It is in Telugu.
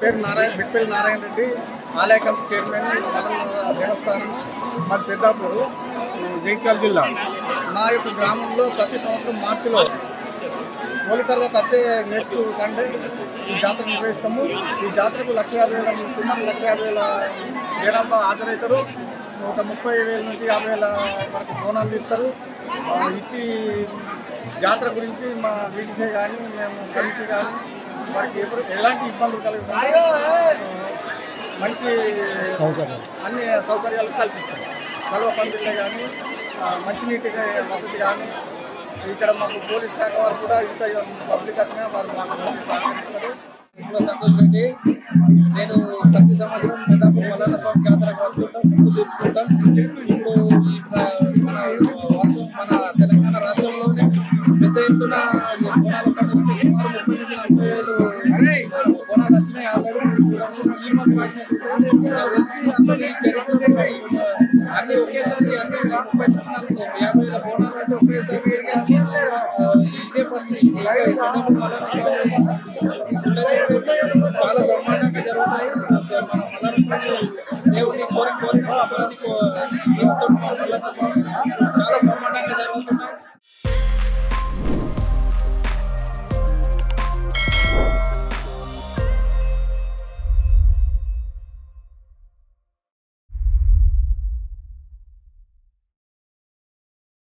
పేరు బిట్పల్లి నారాయణ రెడ్డి, ఆలయ కమిటీ చైర్మన్, మల్లన్న దేవస్థానం, మాది పెద్దాపూరు, జగిత్యాల జిల్లా. మా యొక్క గ్రామంలో ప్రతి సంవత్సరం మార్చిలో హోలీ తర్వాత వచ్చే నెక్స్ట్ సండే ఈ జాతర నిర్వహిస్తాము. ఈ జాతరకు 1,50,000 సుమారు 1,50,000 జనాభా హాజరవుతారు. ఒక 30,000 నుంచి 50,000 వరకు బోనాలు తీస్తారు. ఇట్టి జాతర గురించి మా వీటీసీ కానీ మేము కమిటీ కానీ వారికి ఎలాంటి ఇబ్బందులు కలగకుండా మంచి అన్ని సౌకర్యాలు కల్పిస్తాం. సర్వ పందిళ్ళే కానీ మంచినీటి వసతి కానీ ఇక్కడ మాకు పోలీస్ శాఖ వారు కూడా ఇంత పబ్లిక్ వచ్చినా వారు మాకు మంచి సహకరిస్తారు. ఇప్పుడు సంతోష్ రెడ్డి, నేను ప్రతి సంవత్సరం పెద్దాపూర్ మల్లన్న స్వామి జాతరకు వస్తుంటాం, ముందు తెచ్చుకుంటాం. ఇప్పుడు మన తెలంగాణ రాష్ట్రంలోనే పెద్ద ఎత్తున బోనాల పండుగ సుమారు 30,000 బోనాలు వచ్చినాయి. ఆల్రెడీ అన్ని ఒకేసారి 50,000 బోనాలు అంటే ఒకేసారి ఇదే ఫస్ట్. చాలా బ్రహ్మాండంగా జరుగుతాయి. మన మల్లన్న